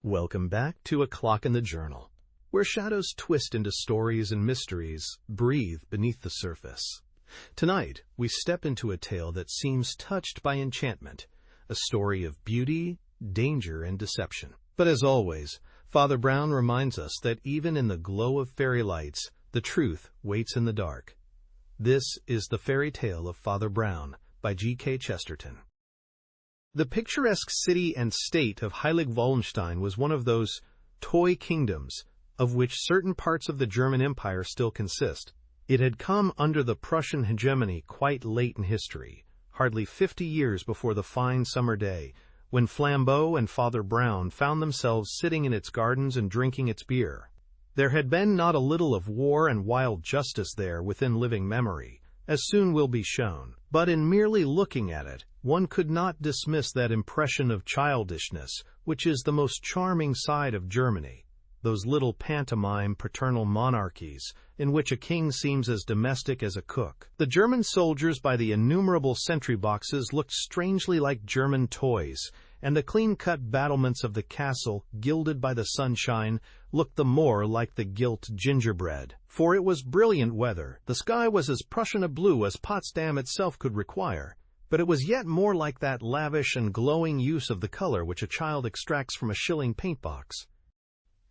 Welcome back to A Clock in the Journal, where shadows twist into stories and mysteries breathe beneath the surface. Tonight, we step into a tale that seems touched by enchantment, a story of beauty, danger, and deception. But as always, Father Brown reminds us that even in the glow of fairy lights, the truth waits in the dark. This is The Fairy Tale of Father Brown by G.K. Chesterton. The picturesque city and state of Heilig-Wallenstein was one of those toy kingdoms of which certain parts of the German Empire still consist. It had come under the Prussian hegemony quite late in history, hardly 50 years before the fine summer day, when Flambeau and Father Brown found themselves sitting in its gardens and drinking its beer. There had been not a little of war and wild justice there within living memory, as soon will be shown, but in merely looking at it, one could not dismiss that impression of childishness, which is the most charming side of Germany, those little pantomime paternal monarchies, in which a king seems as domestic as a cook. The German soldiers by the innumerable sentry boxes looked strangely like German toys, and the clean-cut battlements of the castle, gilded by the sunshine, looked the more like the gilt gingerbread. For it was brilliant weather, the sky was as Prussian a blue as Potsdam itself could require, but it was yet more like that lavish and glowing use of the color which a child extracts from a shilling paint-box.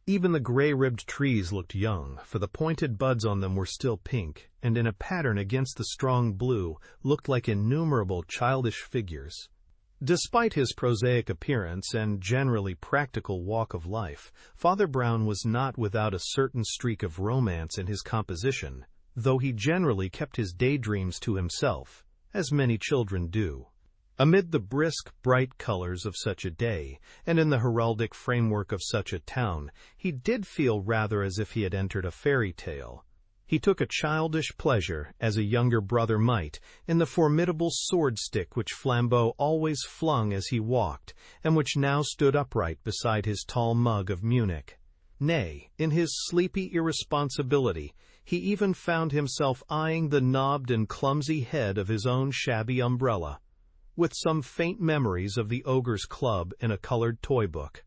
Even the gray-ribbed trees looked young, for the pointed buds on them were still pink, and in a pattern against the strong blue looked like innumerable childish figures. Despite his prosaic appearance and generally practical walk of life, Father Brown was not without a certain streak of romance in his composition, though he generally kept his daydreams to himself, as many children do. Amid the brisk, bright colors of such a day, and in the heraldic framework of such a town, he did feel rather as if he had entered a fairy tale. He took a childish pleasure, as a younger brother might, in the formidable sword-stick which Flambeau always flung as he walked, and which now stood upright beside his tall mug of Munich. Nay, in his sleepy irresponsibility, he even found himself eyeing the knobbed and clumsy head of his own shabby umbrella, with some faint memories of the Ogre's Club in a colored toy book.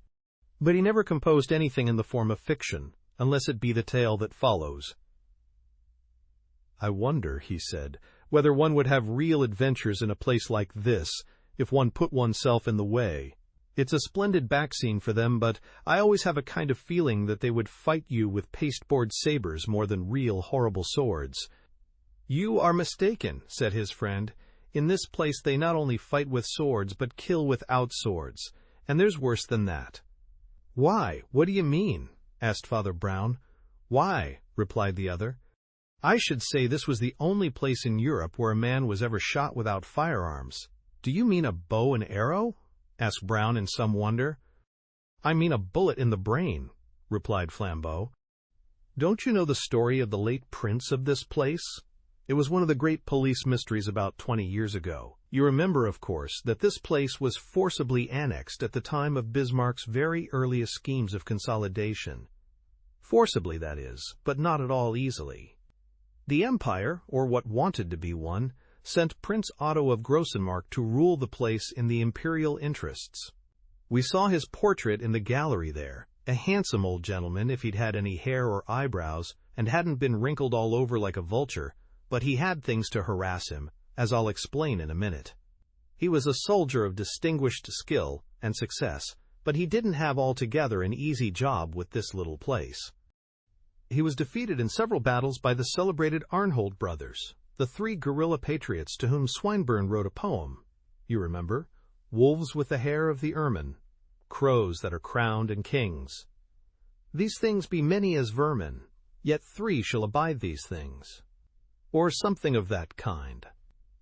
But he never composed anything in the form of fiction, unless it be the tale that follows. "I wonder," he said, "whether one would have real adventures in a place like this, if one put oneself in the way. It's a splendid back scene for them, but I always have a kind of feeling that they would fight you with pasteboard sabers more than real horrible swords." "You are mistaken," said his friend. "In this place they not only fight with swords, but kill without swords, and there's worse than that." "Why, what do you mean?" asked Father Brown. "Why," replied the other, "I should say this was the only place in Europe where a man was ever shot without firearms." "Do you mean a bow and arrow?" asked Brown in some wonder. "I mean a bullet in the brain," replied Flambeau. "Don't you know the story of the late prince of this place? It was one of the great police mysteries about 20 years ago. You remember, of course, that this place was forcibly annexed at the time of Bismarck's very earliest schemes of consolidation. Forcibly, that is, but not at all easily. The Empire, or what wanted to be one, sent Prince Otto of Grossenmark to rule the place in the imperial interests. We saw his portrait in the gallery there, a handsome old gentleman if he'd had any hair or eyebrows and hadn't been wrinkled all over like a vulture, but he had things to harass him, as I'll explain in a minute. He was a soldier of distinguished skill and success, but he didn't have altogether an easy job with this little place. He was defeated in several battles by the celebrated Arnhold brothers, the three guerrilla patriots to whom Swinburne wrote a poem. You remember? Wolves with the hair of the ermine, crows that are crowned and kings. These things be many as vermin, yet three shall abide these things. Or something of that kind.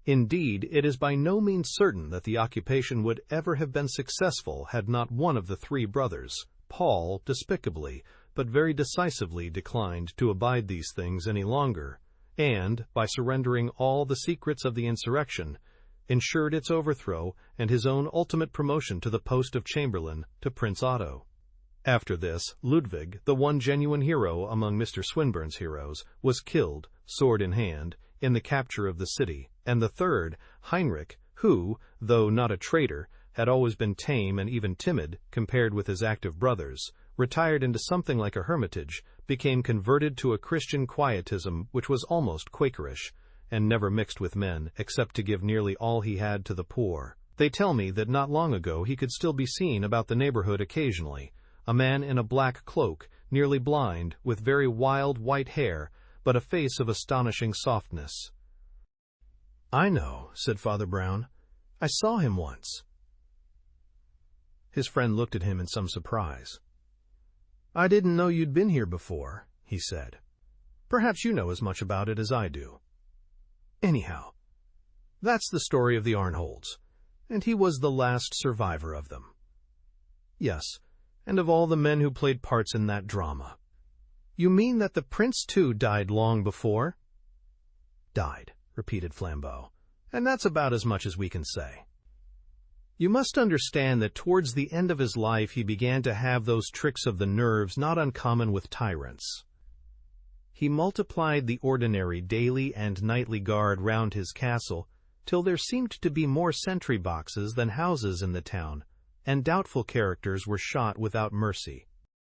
Indeed, it is by no means certain that the occupation would ever have been successful had not one of the three brothers, Paul, despicably, but very decisively declined to abide these things any longer, and, by surrendering all the secrets of the insurrection, ensured its overthrow and his own ultimate promotion to the post of Chamberlain to Prince Otto. After this, Ludwig, the one genuine hero among Mr. Swinburne's heroes, was killed, sword in hand, in the capture of the city, and the third, Heinrich, who, though not a traitor, had always been tame and even timid compared with his active brothers, retired into something like a hermitage, became converted to a Christian quietism which was almost Quakerish, and never mixed with men, except to give nearly all he had to the poor. They tell me that not long ago he could still be seen about the neighborhood occasionally, a man in a black cloak, nearly blind, with very wild white hair, but a face of astonishing softness. "I know," said Father Brown. "I saw him once." His friend looked at him in some surprise. "I didn't know you'd been here before," he said. "Perhaps you know as much about it as I do. Anyhow, that's the story of the Arnholds, and he was the last survivor of them. Yes, and of all the men who played parts in that drama." "You mean that the prince, too, died long before?" "Died," repeated Flambeau, "and that's about as much as we can say. You must understand that towards the end of his life he began to have those tricks of the nerves not uncommon with tyrants. He multiplied the ordinary daily and nightly guard round his castle, till there seemed to be more sentry boxes than houses in the town, and doubtful characters were shot without mercy.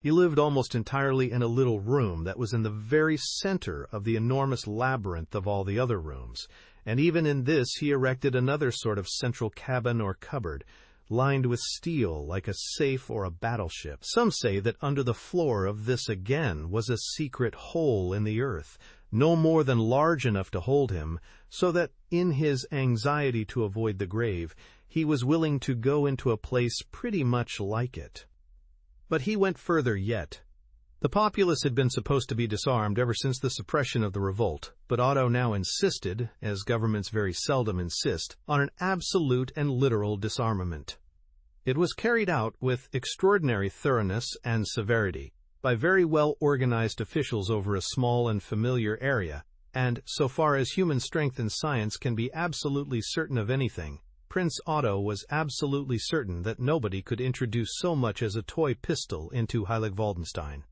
He lived almost entirely in a little room that was in the very center of the enormous labyrinth of all the other rooms, and even in this he erected another sort of central cabin or cupboard, lined with steel like a safe or a battleship. Some say that under the floor of this again was a secret hole in the earth, no more than large enough to hold him, so that in his anxiety to avoid the grave, he was willing to go into a place pretty much like it. But he went further yet. The populace had been supposed to be disarmed ever since the suppression of the revolt, but Otto now insisted, as governments very seldom insist, on an absolute and literal disarmament. It was carried out with extraordinary thoroughness and severity, by very well-organized officials over a small and familiar area, and, so far as human strength and science can be absolutely certain of anything, Prince Otto was absolutely certain that nobody could introduce so much as a toy pistol into Heilig-Waldenstein.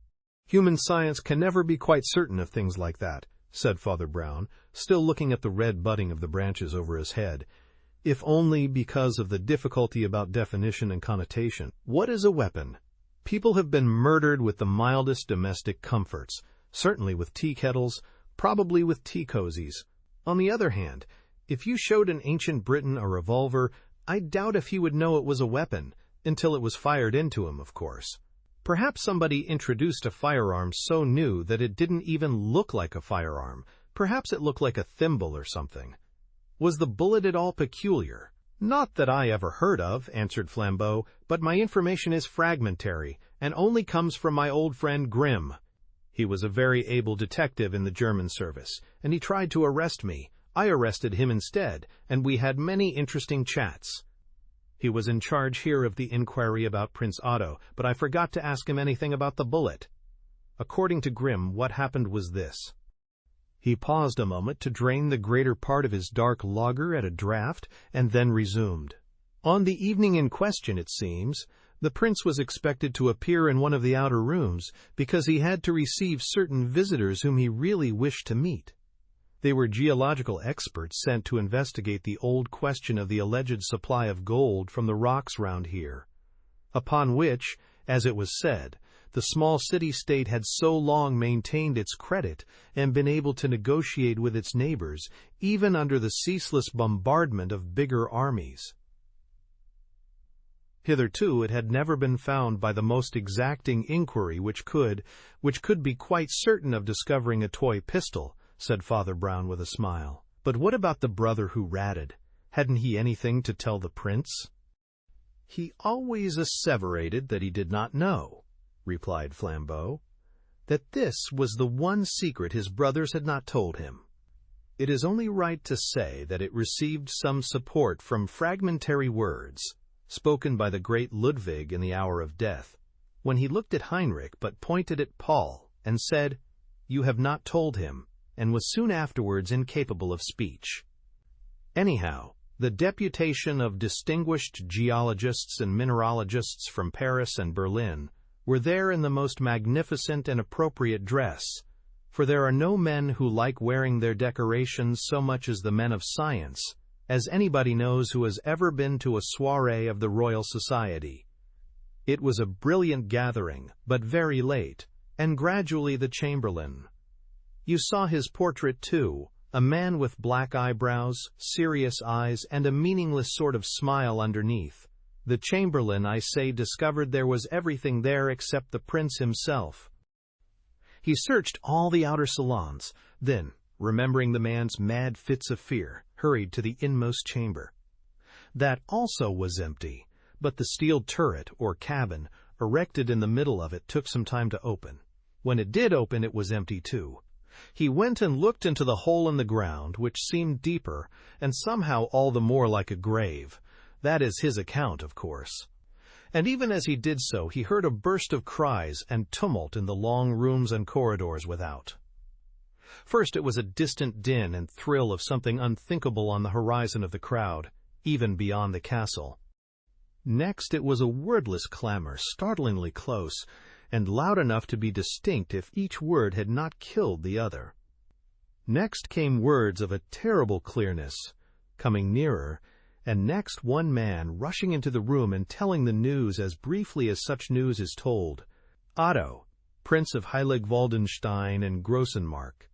"Human science can never be quite certain of things like that," said Father Brown, still looking at the red budding of the branches over his head, "if only because of the difficulty about definition and connotation. What is a weapon? People have been murdered with the mildest domestic comforts, certainly with tea kettles, probably with tea cozies. On the other hand, if you showed an ancient Briton a revolver, I doubt if he would know it was a weapon, until it was fired into him, of course. Perhaps somebody introduced a firearm so new that it didn't even look like a firearm. Perhaps it looked like a thimble or something. Was the bullet at all peculiar?" "Not that I ever heard of," answered Flambeau, "but my information is fragmentary, and only comes from my old friend Grimm. He was a very able detective in the German service, and he tried to arrest me. I arrested him instead, and we had many interesting chats. He was in charge here of the inquiry about Prince Otto, but I forgot to ask him anything about the bullet. According to Grimm, what happened was this." He paused a moment to drain the greater part of his dark lager at a draught, and then resumed. "On the evening in question, it seems, the prince was expected to appear in one of the outer rooms, because he had to receive certain visitors whom he really wished to meet. They were geological experts sent to investigate the old question of the alleged supply of gold from the rocks round here, upon which, as it was said, the small city-state had so long maintained its credit and been able to negotiate with its neighbors, even under the ceaseless bombardment of bigger armies. Hitherto it had never been found by the most exacting inquiry which could be quite certain of discovering a toy pistol," said Father Brown with a smile. "But what about the brother who ratted? Hadn't he anything to tell the prince?" "He always asseverated that he did not know," replied Flambeau, "that this was the one secret his brothers had not told him. It is only right to say that it received some support from fragmentary words, spoken by the great Ludwig in the hour of death, when he looked at Heinrich but pointed at Paul and said, 'You have not told him,' and was soon afterwards incapable of speech. Anyhow, the deputation of distinguished geologists and mineralogists from Paris and Berlin were there in the most magnificent and appropriate dress, for there are no men who like wearing their decorations so much as the men of science, as anybody knows who has ever been to a soirée of the Royal Society. It was a brilliant gathering, but very late, and gradually the Chamberlain. You saw his portrait too, a man with black eyebrows, serious eyes, and a meaningless sort of smile underneath. The Chamberlain, I say, discovered there was everything there except the prince himself. He searched all the outer salons, then, remembering the man's mad fits of fear, hurried to the inmost chamber. That also was empty, but the steel turret, or cabin, erected in the middle of it took some time to open. When it did open, it was empty too. He went and looked into the hole in the ground, which seemed deeper, and somehow all the more like a grave. That is his account, of course. And even as he did so, he heard a burst of cries and tumult in the long rooms and corridors without. First it was a distant din and thrill of something unthinkable on the horizon of the crowd, even beyond the castle. Next it was a wordless clamor, startlingly close, and loud enough to be distinct if each word had not killed the other. Next came words of a terrible clearness, coming nearer, and next one man rushing into the room and telling the news as briefly as such news is told. Otto, Prince of Heilig-Waldenstein and Grossenmark,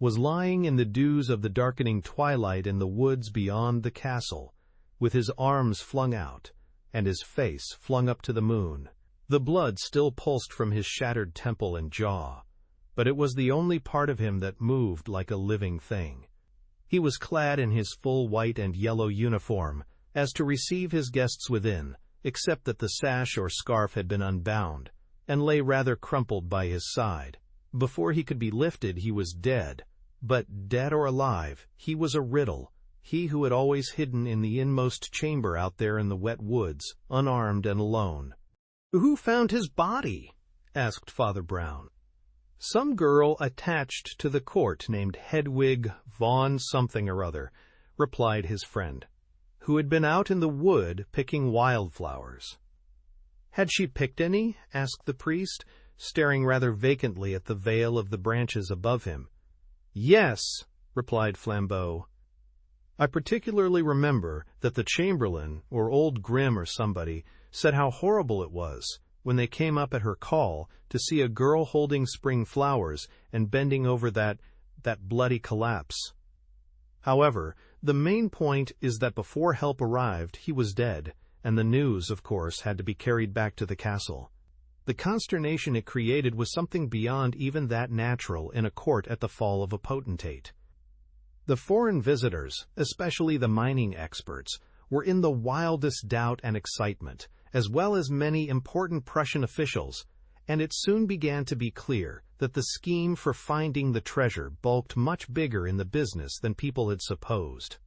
was lying in the dews of the darkening twilight in the woods beyond the castle, with his arms flung out, and his face flung up to the moon. The blood still pulsed from his shattered temple and jaw, but it was the only part of him that moved like a living thing. He was clad in his full white and yellow uniform, as to receive his guests within, except that the sash or scarf had been unbound, and lay rather crumpled by his side. Before he could be lifted, he was dead. But dead or alive, he was a riddle, he who had always hidden in the inmost chamber out there in the wet woods, unarmed and alone. "Who found his body?" asked Father Brown. "Some girl attached to the court named Hedwig von something or other," replied his friend, "who had been out in the wood picking wildflowers." "Had she picked any?" asked the priest, staring rather vacantly at the veil of the branches above him. "Yes," replied Flambeau. "I particularly remember that the Chamberlain, or old Grimm or somebody, said how horrible it was, when they came up at her call, to see a girl holding spring flowers and bending over that bloody collapse. However, the main point is that before help arrived, he was dead, and the news, of course, had to be carried back to the castle. The consternation it created was something beyond even that natural in a court at the fall of a potentate. The foreign visitors, especially the mining experts, were in the wildest doubt and excitement, as well as many important Prussian officials, and it soon began to be clear that the scheme for finding the treasure bulked much bigger in the business than people had supposed.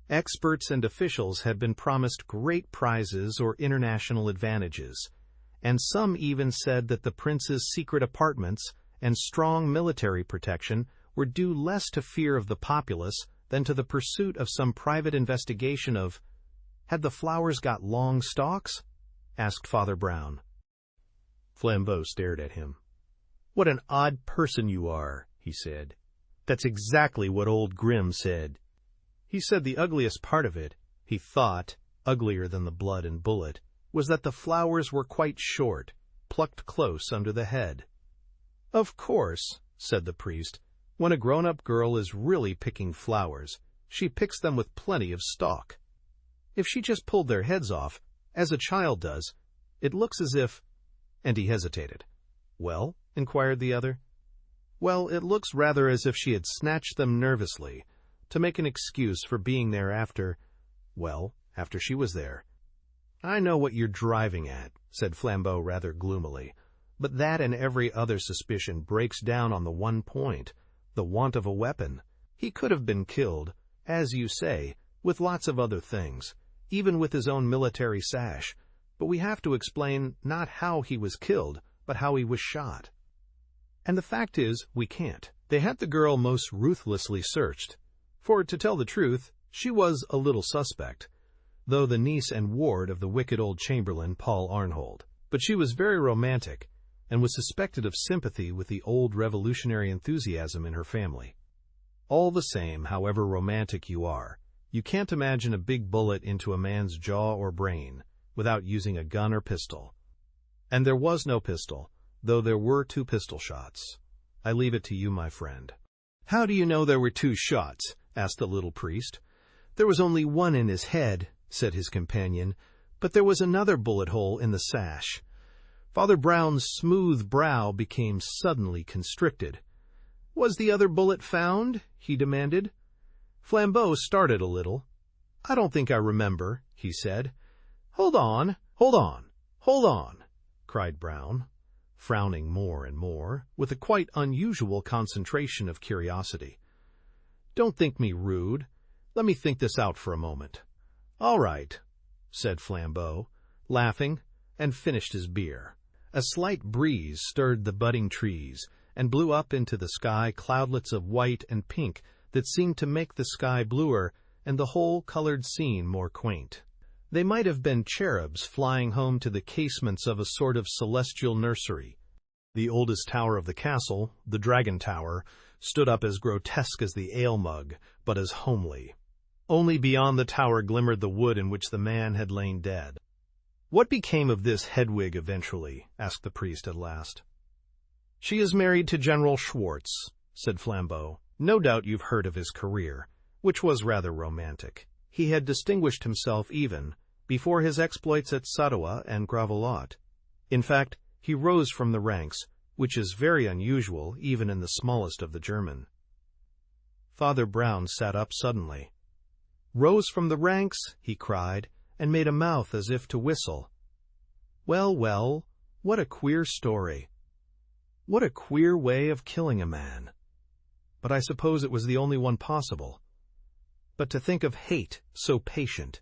Experts and officials had been promised great prizes or international advantages, and some even said that the prince's secret apartments and strong military protection were due less to fear of the populace than to the pursuit of some private investigation of— "Had the flowers got long stalks?" asked Father Brown. Flambeau stared at him. "What an odd person you are," he said. "That's exactly what old Grimm said. He said the ugliest part of it, he thought, uglier than the blood and bullet, was that the flowers were quite short, plucked close under the head." "Of course," said the priest, "when a grown-up girl is really picking flowers, she picks them with plenty of stalk. If she just pulled their heads off, as a child does, it looks as if—" and he hesitated. "Well?" inquired the other. "Well, it looks rather as if she had snatched them nervously, to make an excuse for being there after she was there." "I know what you're driving at," said Flambeau rather gloomily, "but that and every other suspicion breaks down on the one point, the want of a weapon. He could have been killed, as you say, with lots of other things, even with his own military sash, but we have to explain not how he was killed, but how he was shot. And the fact is, we can't. They had the girl most ruthlessly searched. For, to tell the truth, she was a little suspect, though the niece and ward of the wicked old Chamberlain, Paul Arnhold. But she was very romantic, and was suspected of sympathy with the old revolutionary enthusiasm in her family. All the same, however romantic you are, You can't imagine a big bullet into a man's jaw or brain without using a gun or pistol. And there was no pistol, though there were 2 pistol shots. I leave it to you, my friend. How do you know there were 2 shots? Asked the little priest. There was only one in his head, said his companion, but there was another bullet hole in the sash. Father Brown's smooth brow became suddenly constricted. Was the other bullet found? He demanded. Flambeau started a little. I don't think I remember, he said. Hold on, cried Brown, frowning more and more, with a quite unusual concentration of curiosity. Don't think me rude. Let me think this out for a moment. All right, said Flambeau, laughing, and finished his beer. A slight breeze stirred the budding trees and blew up into the sky cloudlets of white and pink that seemed to make the sky bluer and the whole colored scene more quaint. They might have been cherubs flying home to the casements of a sort of celestial nursery. The oldest tower of the castle, the Dragon Tower, stood up as grotesque as the ale mug, but as homely. Only beyond the tower glimmered the wood in which the man had lain dead. What became of this Hedwig eventually? Asked the priest at last. She is married to General Schwartz, said Flambeau. No doubt you've heard of his career, which was rather romantic. He had distinguished himself even before his exploits at Sadowa and Gravelotte. In fact, he rose from the ranks, which is very unusual even in the smallest of the German. Father Brown sat up suddenly. Rose from the ranks, he cried, and made a mouth as if to whistle. Well, well, what a queer story. What a queer way of killing a man. But I suppose it was the only one possible. But to think of hate so patient.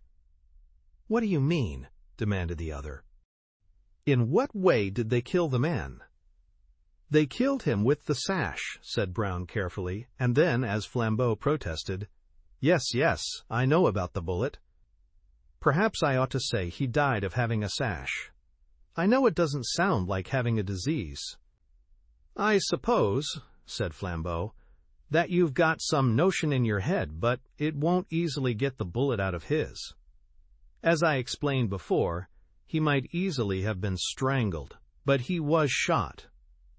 What do you mean? Demanded the other. In what way did they kill the man? They killed him with the sash, said Brown carefully, and then, as Flambeau protested, Yes, I know about the bullet. Perhaps I ought to say he died of having a sash. I know it doesn't sound like having a disease. I suppose, said Flambeau, that you've got some notion in your head, but it won't easily get the bullet out of his. As I explained before, he might easily have been strangled, but he was shot.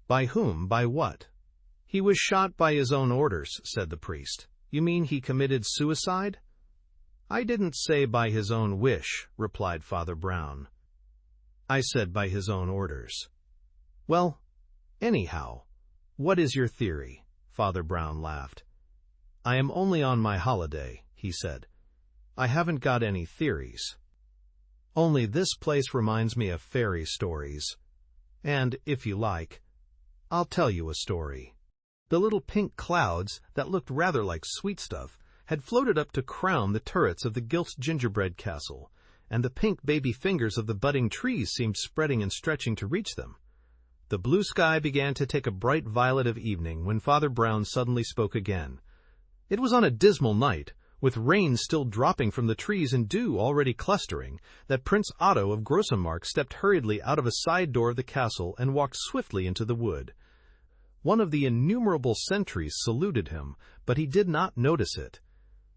By whom? By what? He was shot by his own orders, said the priest. You mean he committed suicide? I didn't say by his own wish, replied Father Brown. I said by his own orders. Well, anyhow, what is your theory? Father Brown laughed. I am only on my holiday, he said. I haven't got any theories. Only this place reminds me of fairy stories. And, if you like, I'll tell you a story. The little pink clouds, that looked rather like sweet stuff, had floated up to crown the turrets of the gilt gingerbread castle, and the pink baby fingers of the budding trees seemed spreading and stretching to reach them. The blue sky began to take a bright violet of evening when Father Brown suddenly spoke again. It was on a dismal night, with rain still dropping from the trees and dew already clustering, that Prince Otto of Grossenmark stepped hurriedly out of a side door of the castle and walked swiftly into the wood. One of the innumerable sentries saluted him, but he did not notice it.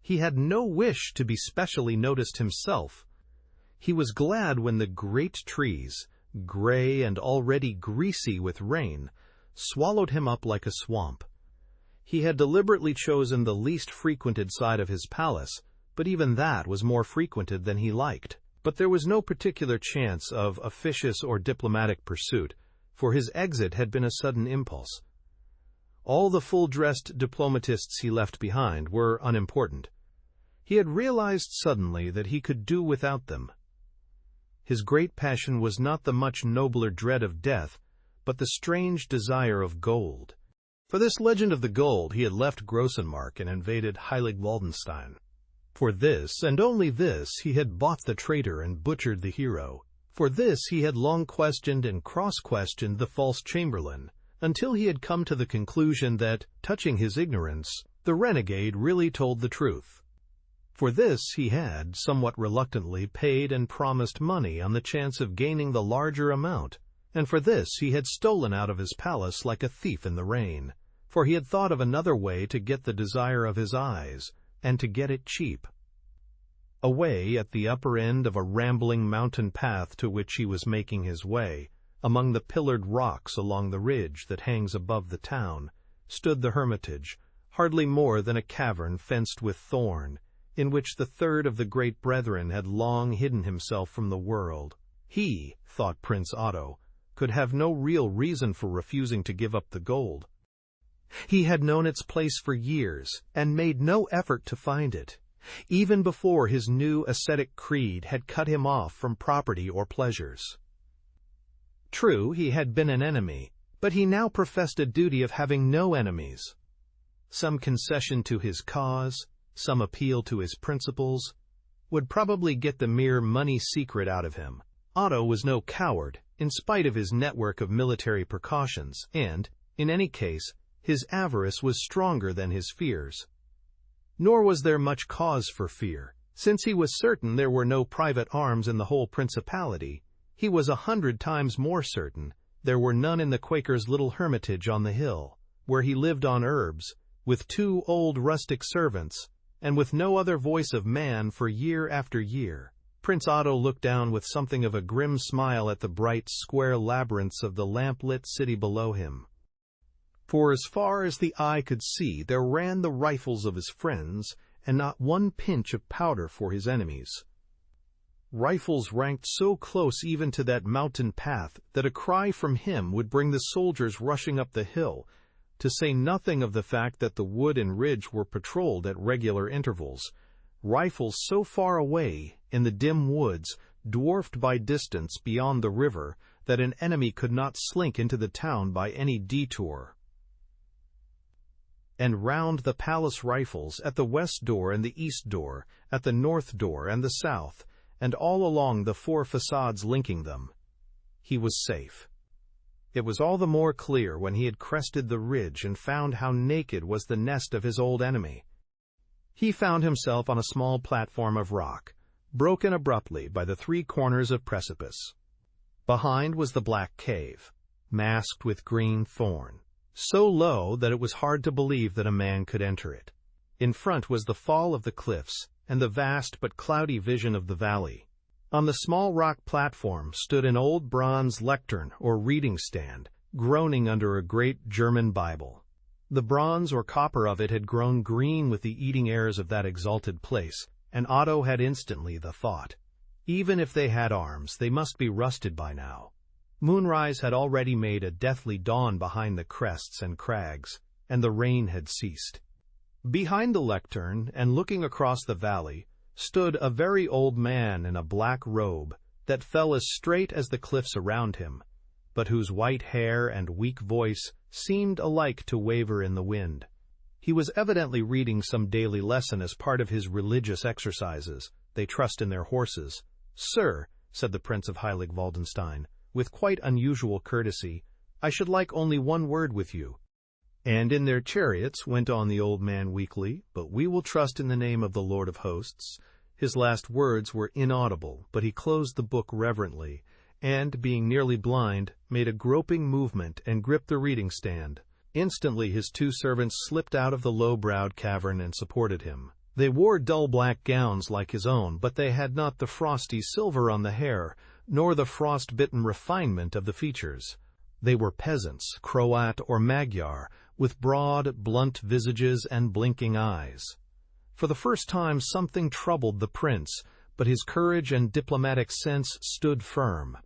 He had no wish to be specially noticed himself. He was glad when the great trees, gray and already greasy with rain, swallowed him up like a swamp. He had deliberately chosen the least frequented side of his palace, but even that was more frequented than he liked. But there was no particular chance of officious or diplomatic pursuit, for his exit had been a sudden impulse. All the full-dressed diplomatists he left behind were unimportant. He had realized suddenly that he could do without them. His great passion was not the much nobler dread of death, but the strange desire of gold. For this legend of the gold he had left Grossenmark and invaded Heilig-Waldenstein. For this, and only this, he had bought the traitor and butchered the hero. For this he had long questioned and cross-questioned the false chamberlain, until he had come to the conclusion that, touching his ignorance, the renegade really told the truth. For this he had, somewhat reluctantly, paid and promised money on the chance of gaining the larger amount, and for this he had stolen out of his palace like a thief in the rain, for he had thought of another way to get the desire of his eyes, and to get it cheap. Away at the upper end of a rambling mountain path to which he was making his way, among the pillared rocks along the ridge that hangs above the town, stood the hermitage, hardly more than a cavern fenced with thorn, in which the third of the great brethren had long hidden himself from the world. He, thought Prince Otto, could have no real reason for refusing to give up the gold. He had known its place for years, and made no effort to find it, even before his new ascetic creed had cut him off from property or pleasures. True, he had been an enemy, but he now professed a duty of having no enemies. Some concession to his cause, some appeal to his principles, would probably get the mere money secret out of him. Otto was no coward, in spite of his network of military precautions, and, in any case, his avarice was stronger than his fears. Nor was there much cause for fear. Since he was certain there were no private arms in the whole principality, he was 100 times more certain there were none in the Quaker's little hermitage on the hill, where he lived on herbs, with 2 old rustic servants, and with no other voice of man for year after year. Prince Otto looked down with something of a grim smile at the bright, square labyrinths of the lamp-lit city below him. For as far as the eye could see, there ran the rifles of his friends, and not one pinch of powder for his enemies. Rifles ranked so close even to that mountain path that a cry from him would bring the soldiers rushing up the hill, to say nothing of the fact that the wood and ridge were patrolled at regular intervals. Rifles so far away, in the dim woods, dwarfed by distance beyond the river, that an enemy could not slink into the town by any detour. And round the palace rifles, at the west door and the east door, at the north door and the south, and all along the 4 facades linking them, he was safe. It was all the more clear when he had crested the ridge and found how naked was the nest of his old enemy. He found himself on a small platform of rock, broken abruptly by the 3 corners of precipice. Behind was the black cave, masked with green thorn, so low that it was hard to believe that a man could enter it. In front was the fall of the cliffs and the vast but cloudy vision of the valley. On the small rock platform stood an old bronze lectern or reading stand, groaning under a great German Bible. The bronze or copper of it had grown green with the eating airs of that exalted place, and Otto had instantly the thought, even if they had arms, they must be rusted by now. Moonrise had already made a deathly dawn behind the crests and crags, and the rain had ceased. Behind the lectern, and looking across the valley, stood a very old man in a black robe that fell as straight as the cliffs around him, but whose white hair and weak voice seemed alike to waver in the wind. He was evidently reading some daily lesson as part of his religious exercises. They trust in their horses. "Sir," said the Prince of Heilig-Waldenstein, with quite unusual courtesy, "I should like only one word with you." "And in their chariots," went on the old man weakly, "but we will trust in the name of the Lord of hosts." His last words were inaudible, but he closed the book reverently, and, being nearly blind, made a groping movement and gripped the reading stand. Instantly his 2 servants slipped out of the low-browed cavern and supported him. They wore dull black gowns like his own, but they had not the frosty silver on the hair, nor the frost-bitten refinement of the features. They were peasants, Croat or Magyar, with broad, blunt visages and blinking eyes. For the first time something troubled the prince, but his courage and diplomatic sense stood firm.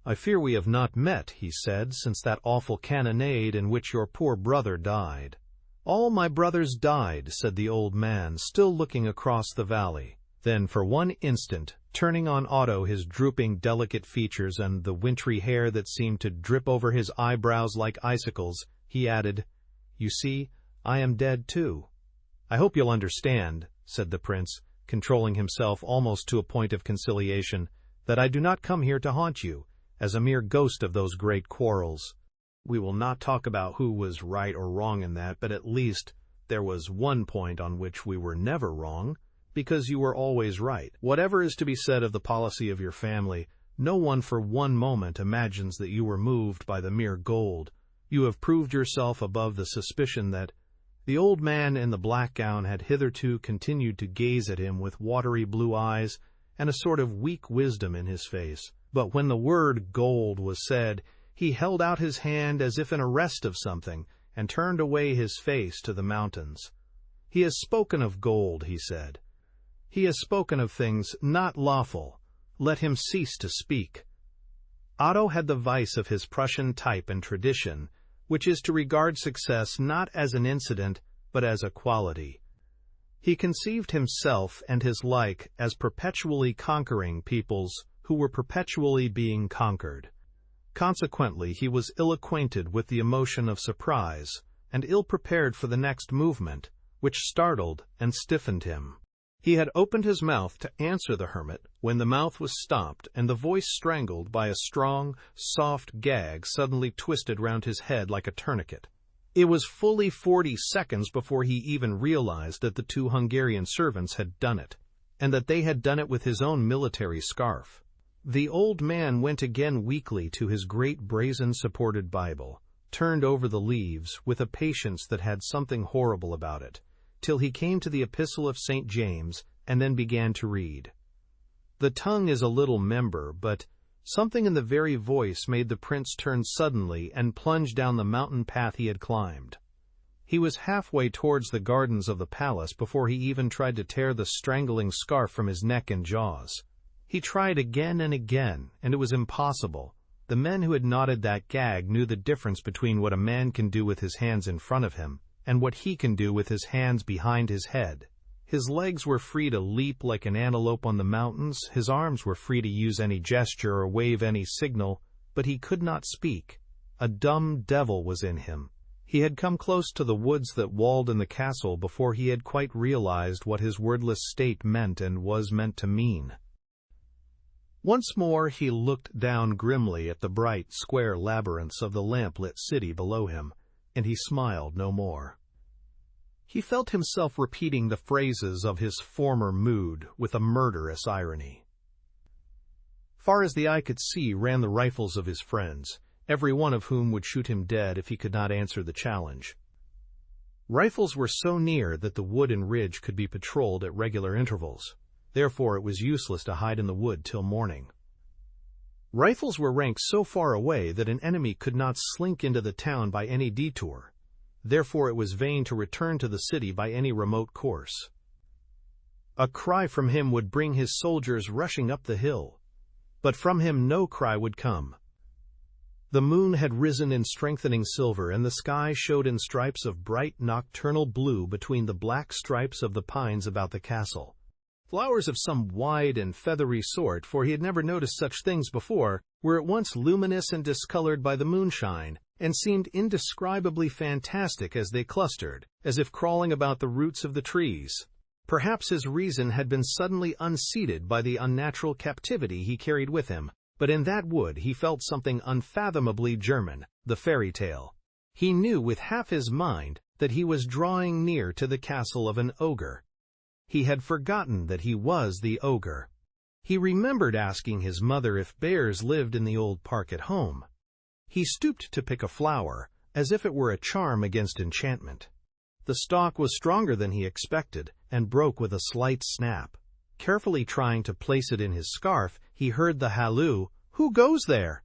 "I fear we have not met," he said, "since that awful cannonade in which your poor brother died." "All my brothers died," said the old man, still looking across the valley. Then for one instant, turning on Otto his drooping, delicate features and the wintry hair that seemed to drip over his eyebrows like icicles, he added, "You see, I am dead too." "I hope you'll understand," said the prince, controlling himself almost to a point of conciliation, "that I do not come here to haunt you, as a mere ghost of those great quarrels. We will not talk about who was right or wrong in that, but at least there was one point on which we were never wrong, because you were always right. Whatever is to be said of the policy of your family, no one for one moment imagines that you were moved by the mere gold. You have proved yourself above the suspicion that, The old man in the black gown had hitherto continued to gaze at him with watery blue eyes and a sort of weak wisdom in his face. But when the word gold was said, he held out his hand as if in arrest of something, and turned away his face to the mountains. "He has spoken of gold," he said. "He has spoken of things not lawful. Let him cease to speak." Otto had the vice of his Prussian type and tradition, which is to regard success not as an incident, but as a quality. He conceived himself and his like as perpetually conquering peoples who were perpetually being conquered. Consequently, he was ill-acquainted with the emotion of surprise, and ill-prepared for the next movement, which startled and stiffened him. He had opened his mouth to answer the hermit when the mouth was stopped and the voice strangled by a strong, soft gag suddenly twisted round his head like a tourniquet. It was fully 40 seconds before he even realized that the 2 Hungarian servants had done it, and that they had done it with his own military scarf. The old man went again weakly to his great brazen-supported Bible, turned over the leaves with a patience that had something horrible about it, till he came to the Epistle of St. James, and then began to read. The tongue is a little member, but something in the very voice made the prince turn suddenly and plunge down the mountain path he had climbed. He was halfway towards the gardens of the palace before he even tried to tear the strangling scarf from his neck and jaws. He tried again and again, and it was impossible. The men who had knotted that gag knew the difference between what a man can do with his hands in front of him and what he can do with his hands behind his head. His legs were free to leap like an antelope on the mountains, his arms were free to use any gesture or wave any signal, but he could not speak. A dumb devil was in him. He had come close to the woods that walled in the castle before he had quite realized what his wordless state meant and was meant to mean. Once more he looked down grimly at the bright, square labyrinths of the lamp-lit city below him, and he smiled no more. He felt himself repeating the phrases of his former mood with a murderous irony. Far as the eye could see ran the rifles of his friends, every one of whom would shoot him dead if he could not answer the challenge. Rifles were so near that the wood and ridge could be patrolled at regular intervals. Therefore it was useless to hide in the wood till morning. Rifles were ranked so far away that an enemy could not slink into the town by any detour. Therefore it was vain to return to the city by any remote course. A cry from him would bring his soldiers rushing up the hill, but from him no cry would come. The moon had risen in strengthening silver, and the sky showed in stripes of bright nocturnal blue between the black stripes of the pines about the castle. Flowers of some wide and feathery sort, for he had never noticed such things before, were at once luminous and discolored by the moonshine, and seemed indescribably fantastic as they clustered, as if crawling about the roots of the trees. Perhaps his reason had been suddenly unseated by the unnatural captivity he carried with him, but in that wood he felt something unfathomably German, the fairy tale. He knew with half his mind that he was drawing near to the castle of an ogre. He had forgotten that he was the ogre. He remembered asking his mother if bears lived in the old park at home. He stooped to pick a flower, as if it were a charm against enchantment. The stalk was stronger than he expected, and broke with a slight snap. Carefully trying to place it in his scarf, he heard the halloo, "Who goes there?"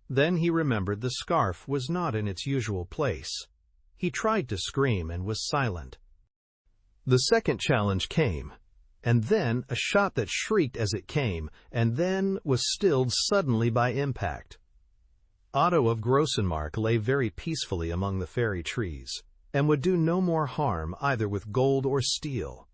Then he remembered the scarf was not in its usual place. He tried to scream and was silent. The second challenge came, and then a shot that shrieked as it came, and then was stilled suddenly by impact. Otto of Grossenmark lay very peacefully among the fairy trees, and would do no more harm either with gold or steel.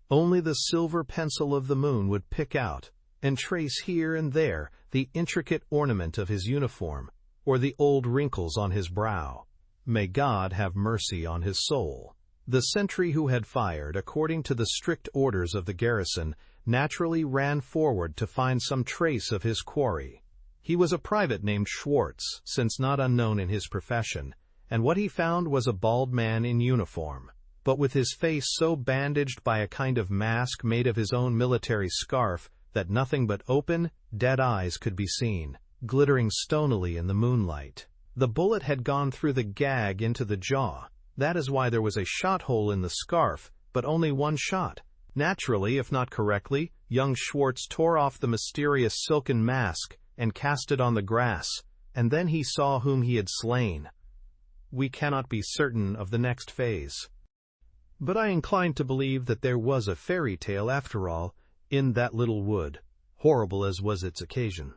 Only the silver pencil of the moon would pick out and trace here and there the intricate ornament of his uniform, or the old wrinkles on his brow. May God have mercy on his soul. The sentry who had fired, according to the strict orders of the garrison, naturally ran forward to find some trace of his quarry. He was a private named Schwartz, since not unknown in his profession, and what he found was a bald man in uniform, but with his face so bandaged by a kind of mask made of his own military scarf that nothing but open, dead eyes could be seen, glittering stonily in the moonlight. The bullet had gone through the gag into the jaw, That is why there was a shot hole in the scarf, but only one shot. Naturally, if not correctly, young Schwartz tore off the mysterious silken mask and cast it on the grass, and then he saw whom he had slain. We cannot be certain of the next phase. But I incline to believe that there was a fairy tale, after all, in that little wood, horrible as was its occasion.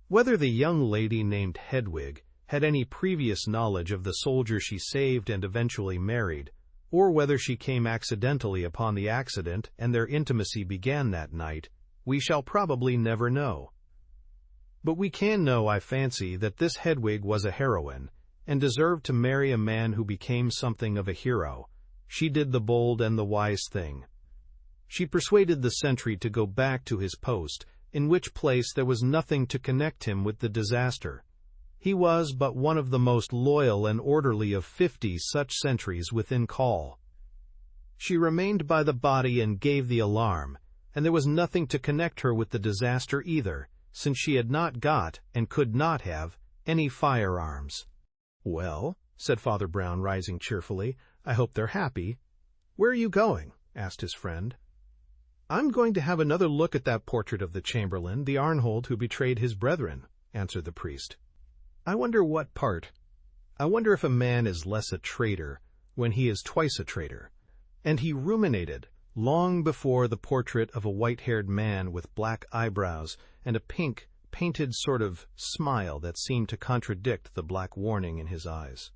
Whether the young lady named Hedwig had any previous knowledge of the soldier she saved and eventually married, or whether she came accidentally upon the accident and their intimacy began that night, we shall probably never know. But we can know, I fancy, that this Hedwig was a heroine, and deserved to marry a man who became something of a hero. She did the bold and the wise thing. She persuaded the sentry to go back to his post, in which place there was nothing to connect him with the disaster. He was but one of the most loyal and orderly of 50 such sentries within call. She remained by the body and gave the alarm, and there was nothing to connect her with the disaster either, since she had not got, and could not have, any firearms. "Well," said Father Brown, rising cheerfully, "I hope they're happy." "Where are you going?" asked his friend. "I'm going to have another look at that portrait of the Chamberlain, the Arnhold who betrayed his brethren," answered the priest. I wonder if a man is less a traitor when he is twice a traitor." And he ruminated long before the portrait of a white-haired man with black eyebrows and a pink, painted sort of smile that seemed to contradict the black warning in his eyes.